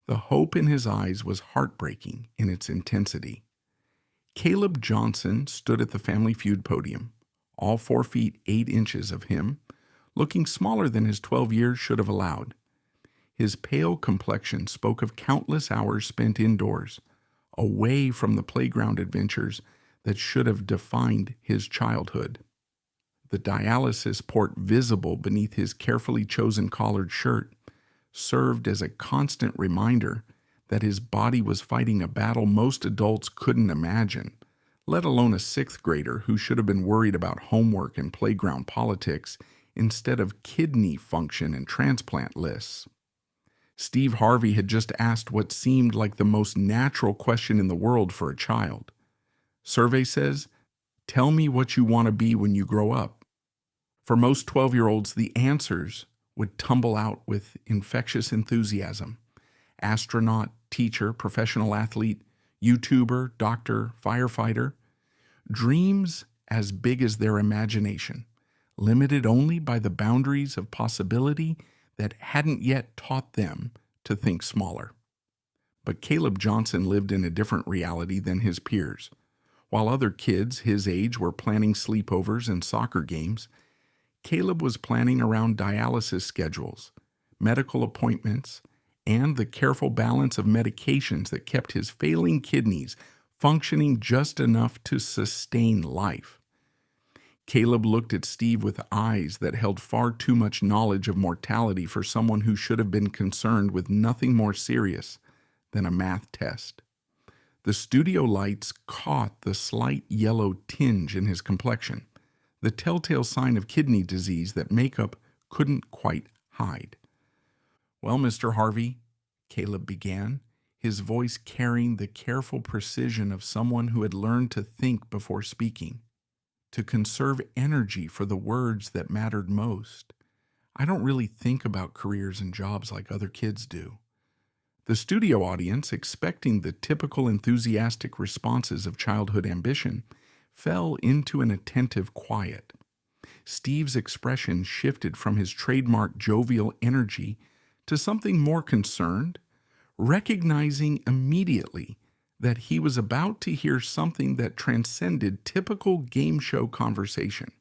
The hope in his eyes was heartbreaking in its intensity. Caleb Johnson stood at the Family Feud podium, all 4 feet 8 inches of him, looking smaller than his 12 years should have allowed. His pale complexion spoke of countless hours spent indoors, away from the playground adventures that should have defined his childhood. The dialysis port visible beneath his carefully chosen collared shirt served as a constant reminder that his body was fighting a battle most adults couldn't imagine, let alone a 6th grader who should have been worried about homework and playground politics instead of kidney function and transplant lists. Steve Harvey had just asked what seemed like the most natural question in the world for a child. Survey says, "Tell me what you want to be when you grow up." For most 12-year-olds, the answers would tumble out with infectious enthusiasm. Astronaut, teacher, professional athlete, YouTuber, doctor, firefighter. Dreams as big as their imagination, limited only by the boundaries of possibility that hadn't yet taught them to think smaller. But Caleb Johnson lived in a different reality than his peers. While other kids his age were planning sleepovers and soccer games, Caleb was planning around dialysis schedules, medical appointments, and the careful balance of medications that kept his failing kidneys functioning just enough to sustain life. Caleb looked at Steve with eyes that held far too much knowledge of mortality for someone who should have been concerned with nothing more serious than a math test. The studio lights caught the slight yellow tinge in his complexion, the telltale sign of kidney disease that makeup couldn't quite hide. "Well, Mr. Harvey," Caleb began, his voice carrying the careful precision of someone who had learned to think before speaking, to conserve energy for the words that mattered most. "I don't really think about careers and jobs like other kids do." The studio audience, expecting the typical enthusiastic responses of childhood ambition, fell into an attentive quiet. Steve's expression shifted from his trademark jovial energy to something more concerned, recognizing immediately that he was about to hear something that transcended typical game show conversation.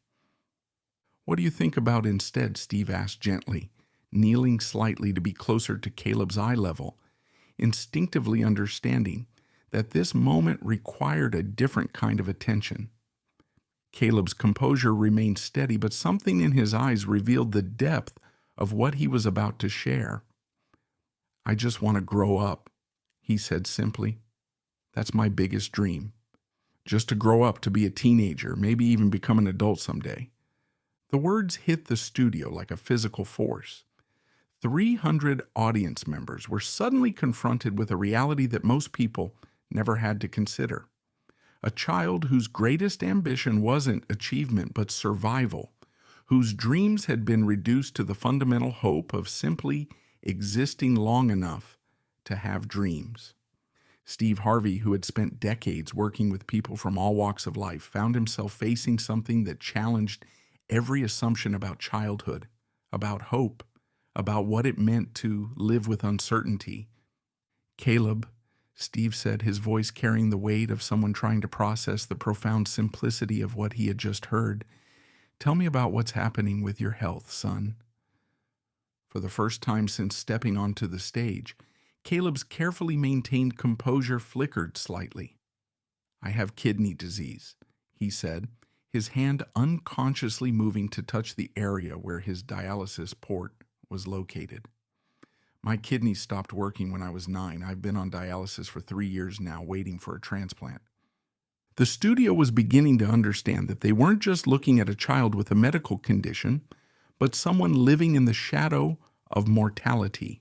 "What do you think about instead?" Steve asked gently, kneeling slightly to be closer to Caleb's eye level, instinctively understanding that this moment required a different kind of attention. Caleb's composure remained steady, but something in his eyes revealed the depth of what he was about to share. "I just want to grow up," he said simply. "That's my biggest dream. Just to grow up to be a teenager, maybe even become an adult someday." The words hit the studio like a physical force. 300 audience members were suddenly confronted with a reality that most people never had to consider. A child whose greatest ambition wasn't achievement but survival, whose dreams had been reduced to the fundamental hope of simply existing long enough to have dreams. Steve Harvey, who had spent decades working with people from all walks of life, found himself facing something that challenged every assumption about childhood, about hope, about what it meant to live with uncertainty. "Caleb," Steve said, his voice carrying the weight of someone trying to process the profound simplicity of what he had just heard, "tell me about what's happening with your health, son." For the first time since stepping onto the stage, Caleb's carefully maintained composure flickered slightly. "I have kidney disease," he said, his hand unconsciously moving to touch the area where his dialysis port was located. "My kidneys stopped working when I was 9. I've been on dialysis for 3 years now, waiting for a transplant." The studio was beginning to understand that they weren't just looking at a child with a medical condition, but someone living in the shadow of mortality,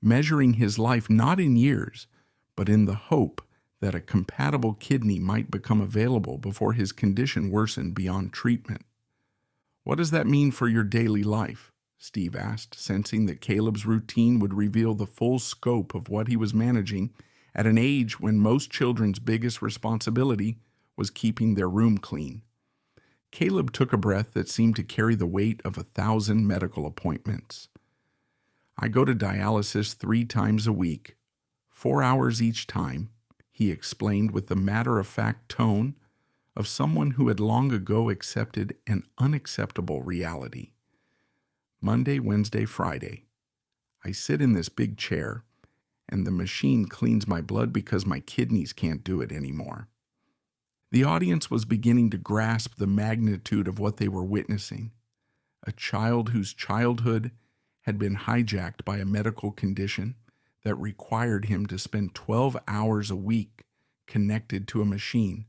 measuring his life not in years, but in the hope that a compatible kidney might become available before his condition worsened beyond treatment. "What does that mean for your daily life?" Steve asked, sensing that Caleb's routine would reveal the full scope of what he was managing at an age when most children's biggest responsibility was keeping their room clean. Caleb took a breath that seemed to carry the weight of 1,000 medical appointments. "I go to dialysis 3 times a week, 4 hours each time, he explained with the matter-of-fact tone of someone who had long ago accepted an unacceptable reality. Monday, Wednesday, Friday. I sit in this big chair, and the machine cleans my blood because my kidneys can't do it anymore. The audience was beginning to grasp the magnitude of what they were witnessing. A child whose childhood had been hijacked by a medical condition that required him to spend 12 hours a week connected to a machine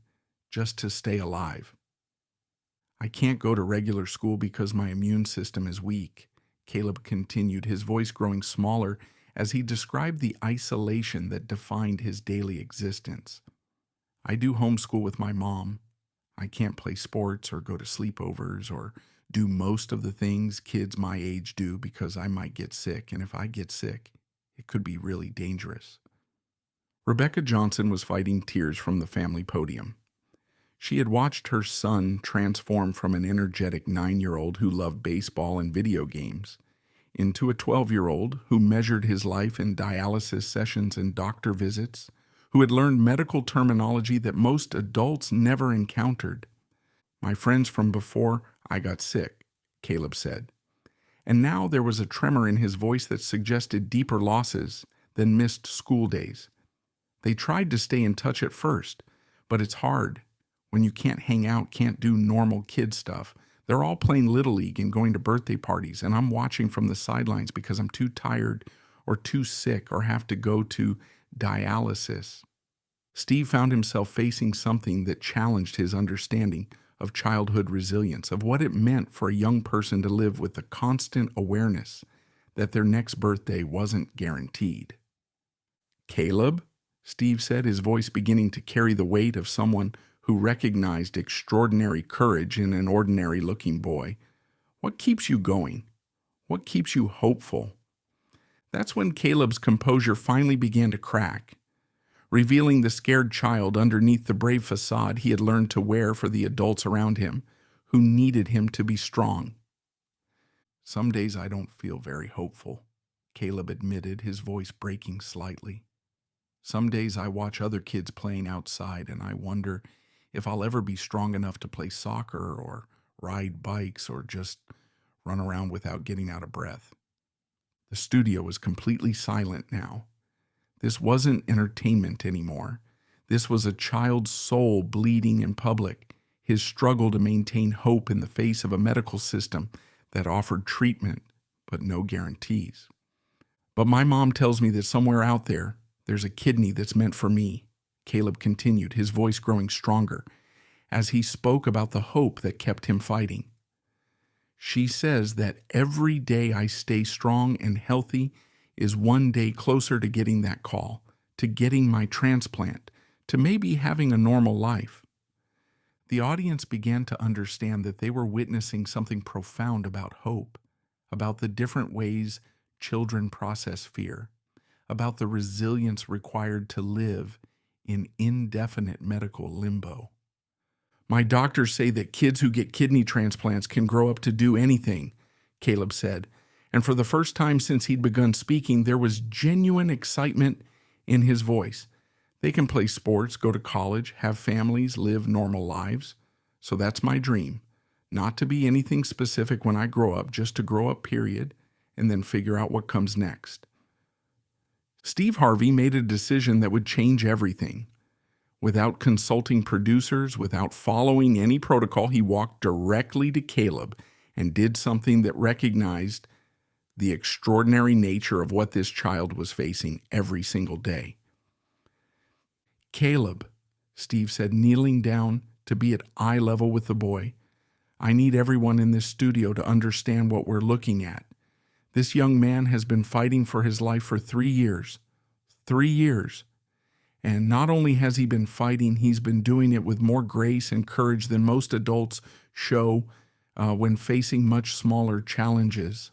just to stay alive. I can't go to regular school because my immune system is weak, Caleb continued, his voice growing smaller as he described the isolation that defined his daily existence. I do homeschool with my mom. I can't play sports or go to sleepovers or do most of the things kids my age do because I might get sick, and if I get sick, it could be really dangerous. Rebecca Johnson was fighting tears from the family podium. She had watched her son transform from an energetic 9-year-old who loved baseball and video games into a 12-year-old who measured his life in dialysis sessions and doctor visits, who had learned medical terminology that most adults never encountered. My friends from before I got sick, Caleb said. And now there was a tremor in his voice that suggested deeper losses than missed school days. They tried to stay in touch at first, but it's hard. When you can't hang out, can't do normal kid stuff. They're all playing Little League and going to birthday parties, and I'm watching from the sidelines because I'm too tired or too sick or have to go to dialysis. Steve found himself facing something that challenged his understanding of childhood resilience, of what it meant for a young person to live with the constant awareness that their next birthday wasn't guaranteed. "Caleb," Steve said, his voice beginning to carry the weight of someone who recognized extraordinary courage in an ordinary-looking boy, "what keeps you going? What keeps you hopeful?" That's when Caleb's composure finally began to crack, revealing the scared child underneath the brave facade he had learned to wear for the adults around him who needed him to be strong. "Some days I don't feel very hopeful," Caleb admitted, his voice breaking slightly. "Some days I watch other kids playing outside and I wonder if I'll ever be strong enough to play soccer or ride bikes or just run around without getting out of breath." The studio was completely silent now. This wasn't entertainment anymore. This was a child's soul bleeding in public, his struggle to maintain hope in the face of a medical system that offered treatment but no guarantees. "But my mom tells me that somewhere out there, there's a kidney that's meant for me," Caleb continued, his voice growing stronger as he spoke about the hope that kept him fighting. "She says that every day I stay strong and healthy is one day closer to getting that call, to getting my transplant, to maybe having a normal life." The audience began to understand that they were witnessing something profound about hope, about the different ways children process fear, about the resilience required to live in indefinite medical limbo. "My doctors say that kids who get kidney transplants can grow up to do anything," Caleb said, and for the first time since he'd begun speaking, there was genuine excitement in his voice. "They can play sports, go to college, have families, live normal lives. So that's my dream, not to be anything specific when I grow up, just to grow up, period, and then figure out what comes next." Steve Harvey made a decision that would change everything. Without consulting producers, without following any protocol, he walked directly to Caleb and did something that recognized the extraordinary nature of what this child was facing every single day. "Caleb," Steve said, kneeling down to be at eye level with the boy, "I need everyone in this studio to understand what we're looking at. This young man has been fighting for his life for 3 years. 3 years. And not only has he been fighting, he's been doing it with more grace and courage than most adults show when facing much smaller challenges."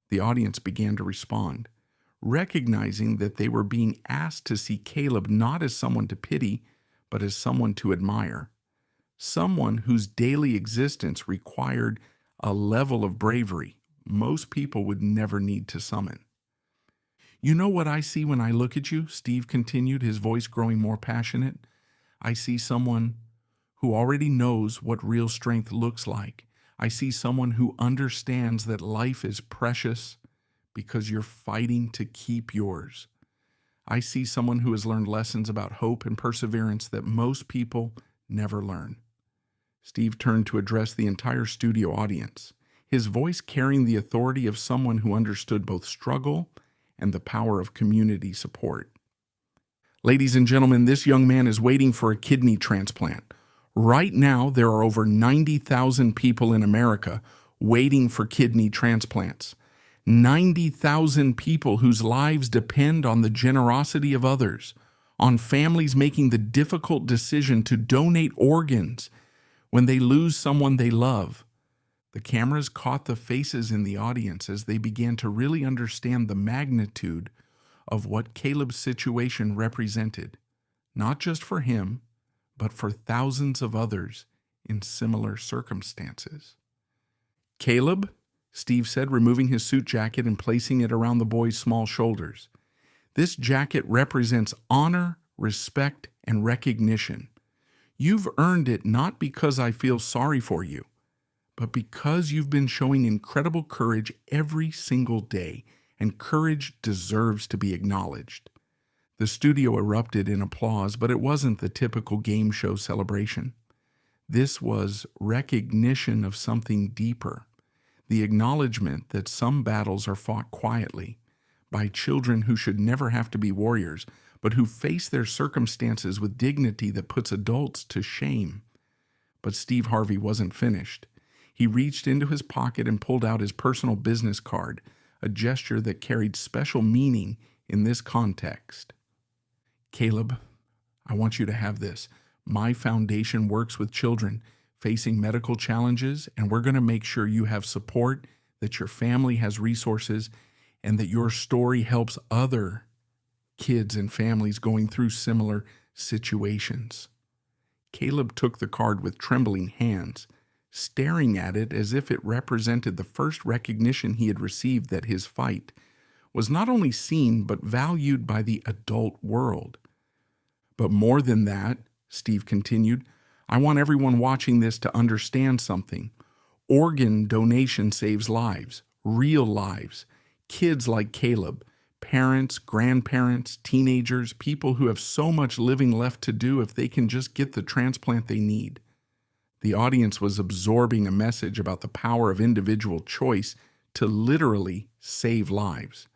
The audience began to respond, recognizing that they were being asked to see Caleb not as someone to pity, but as someone to admire, someone whose daily existence required a level of bravery most people would never need to summon. You know what I see when I look at you, Steve continued, his voice growing more passionate. I see someone who already knows what real strength looks like. I see someone who understands that life is precious because you're fighting to keep yours. I see someone who has learned lessons about hope and perseverance that most people never learn. Steve turned to address the entire studio audience, his voice carrying the authority of someone who understood both struggle and the power of community support. Ladies and gentlemen, this young man is waiting for a kidney transplant. Right now, there are over 90,000 people in America waiting for kidney transplants. 90,000 people whose lives depend on the generosity of others, on families making the difficult decision to donate organs when they lose someone they love. The cameras caught the faces in the audience as they began to really understand the magnitude of what Caleb's situation represented, not just for him, but for thousands of others in similar circumstances. "Caleb," Steve said, removing his suit jacket and placing it around the boy's small shoulders. "This jacket represents honor, respect, and recognition. You've earned it not because I feel sorry for you, but because you've been showing incredible courage every single day, and courage deserves to be acknowledged." The studio erupted in applause, but it wasn't the typical game show celebration. This was recognition of something deeper, the acknowledgement that some battles are fought quietly by children who should never have to be warriors, but who face their circumstances with dignity that puts adults to shame. But Steve Harvey wasn't finished. He reached into his pocket and pulled out his personal business card, a gesture that carried special meaning in this context. "Caleb, I want you to have this. My foundation works with children facing medical challenges, and we're going to make sure you have support, that your family has resources, and that your story helps other kids and families going through similar situations." Caleb took the card with trembling hands, staring at it as if it represented the first recognition he had received that his fight was not only seen but valued by the adult world. "But more than that," Steve continued, "I want everyone watching this to understand something. Organ donation saves lives, real lives. Kids like Caleb, parents, grandparents, teenagers, people who have so much living left to do if they can just get the transplant they need." The audience was absorbing a message about the power of individual choice to literally save lives,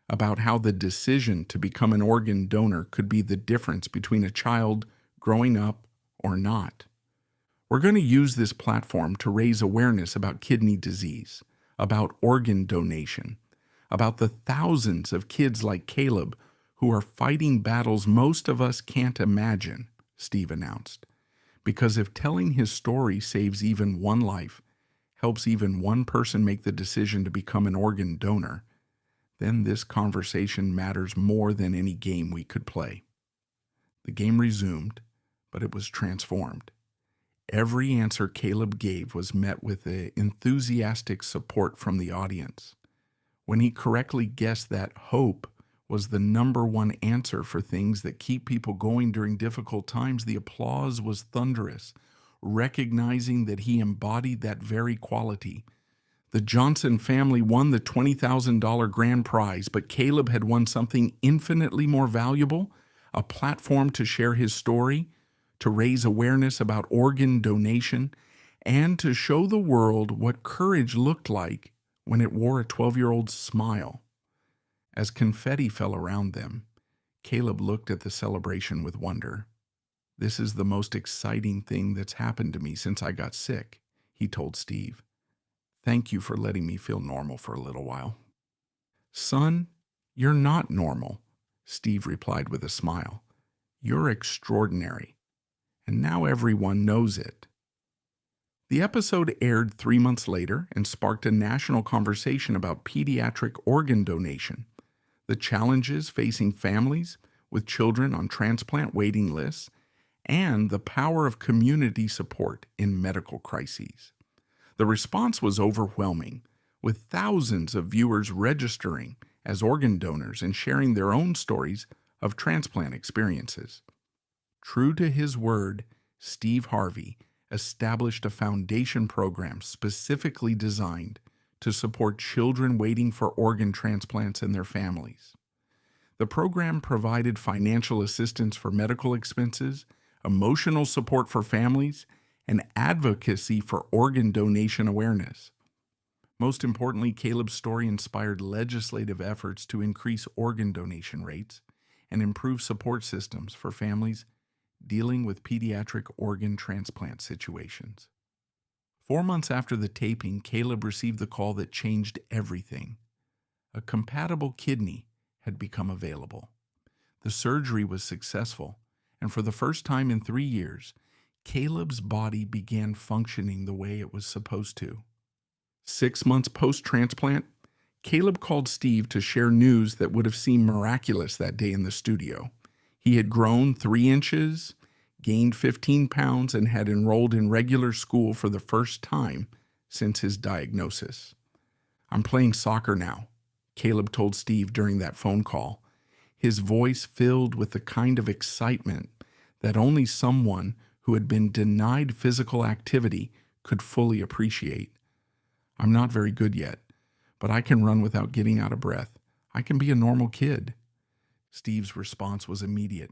about how the decision to become an organ donor could be the difference between a child growing up or not. We're going to use this platform to raise awareness about kidney disease, about organ donation, about the thousands of kids like Caleb who are fighting battles most of us can't imagine, Steve announced. Because if telling his story saves even one life, helps even one person make the decision to become an organ donor, then this conversation matters more than any game we could play. The game resumed, but it was transformed. Every answer Caleb gave was met with enthusiastic support from the audience. When he correctly guessed that hope was the number one answer for things that keep people going during difficult times, the applause was thunderous, recognizing that he embodied that very quality. The Johnson family won the $20,000 grand prize, but Caleb had won something infinitely more valuable, a platform to share his story, to raise awareness about organ donation, and to show the world what courage looked like when it wore a 12-year-old's smile. As confetti fell around them, Caleb looked at the celebration with wonder. "This is the most exciting thing that's happened to me since I got sick," he told Steve. "Thank you for letting me feel normal for a little while." "Son, you're not normal," Steve replied with a smile. "You're extraordinary, and now everyone knows it." The episode aired 3 months later and sparked a national conversation about pediatric organ donation, the challenges facing families with children on transplant waiting lists, and the power of community support in medical crises. The response was overwhelming, with thousands of viewers registering as organ donors and sharing their own stories of transplant experiences. True to his word, Steve Harvey established a foundation program specifically designed to support children waiting for organ transplants and their families. The program provided financial assistance for medical expenses, emotional support for families, and advocacy for organ donation awareness. Most importantly, Caleb's story inspired legislative efforts to increase organ donation rates and improve support systems for families dealing with pediatric organ transplant situations. 4 months after the taping, Caleb received the call that changed everything. A compatible kidney had become available. The surgery was successful, and for the first time in 3 years, Caleb's body began functioning the way it was supposed to. 6 months post-transplant, Caleb called Steve to share news that would have seemed miraculous that day in the studio. He had grown 3 inches, gained 15 pounds, and had enrolled in regular school for the first time since his diagnosis. "I'm playing soccer now," Caleb told Steve during that phone call, his voice filled with the kind of excitement that only someone who had been denied physical activity could fully appreciate. "I'm not very good yet, but I can run without getting out of breath. I can be a normal kid." Steve's response was immediate.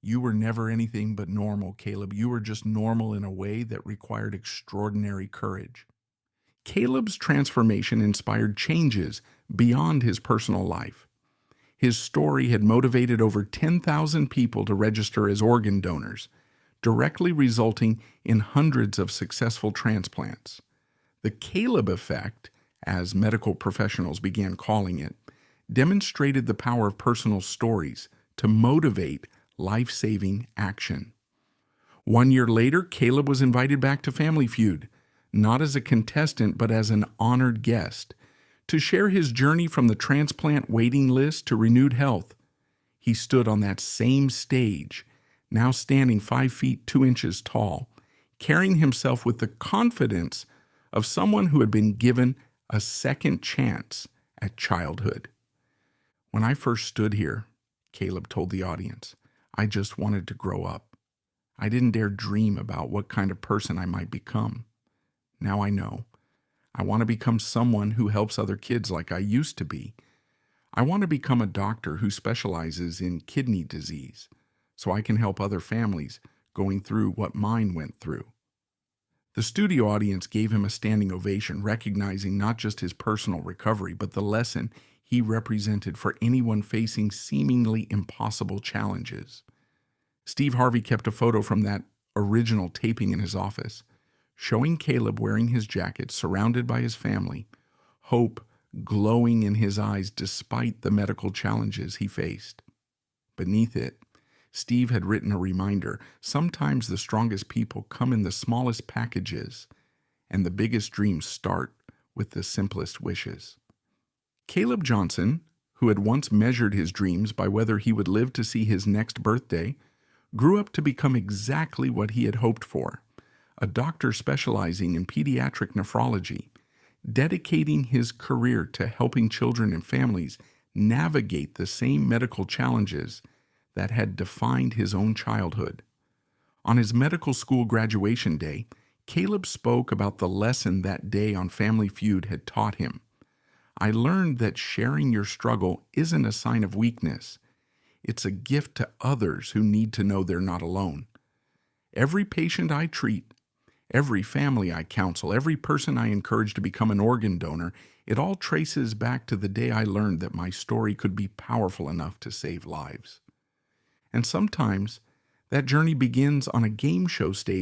"You were never anything but normal, Caleb. You were just normal in a way that required extraordinary courage." Caleb's transformation inspired changes beyond his personal life. His story had motivated over 10,000 people to register as organ donors, directly resulting in hundreds of successful transplants. The Caleb effect, as medical professionals began calling it, demonstrated the power of personal stories to motivate life-saving action. 1 year later, Caleb was invited back to Family Feud, not as a contestant but as an honored guest, to share his journey from the transplant waiting list to renewed health. He stood on that same stage, now standing 5 feet 2 inches tall, carrying himself with the confidence of someone who had been given a second chance at childhood. "When I first stood here," Caleb told the audience, "I just wanted to grow up. I didn't dare dream about what kind of person I might become. Now I know. I want to become someone who helps other kids like I used to be. I want to become a doctor who specializes in kidney disease, so I can help other families going through what mine went through." The studio audience gave him a standing ovation, recognizing not just his personal recovery, but the lesson he represented for anyone facing seemingly impossible challenges. Steve Harvey kept a photo from that original taping in his office, showing Caleb wearing his jacket, surrounded by his family, hope glowing in his eyes despite the medical challenges he faced. Beneath it, Steve had written a reminder: sometimes the strongest people come in the smallest packages, and the biggest dreams start with the simplest wishes. Caleb Johnson, who had once measured his dreams by whether he would live to see his next birthday, grew up to become exactly what he had hoped for: a doctor specializing in pediatric nephrology, dedicating his career to helping children and families navigate the same medical challenges that had defined his own childhood. On his medical school graduation day, Caleb spoke about the lesson that day on Family Feud had taught him. "I learned that sharing your struggle isn't a sign of weakness. It's a gift to others who need to know they're not alone. Every patient I treat, every family I counsel, every person I encourage to become an organ donor, it all traces back to the day I learned that my story could be powerful enough to save lives." And sometimes that journey begins on a game show stage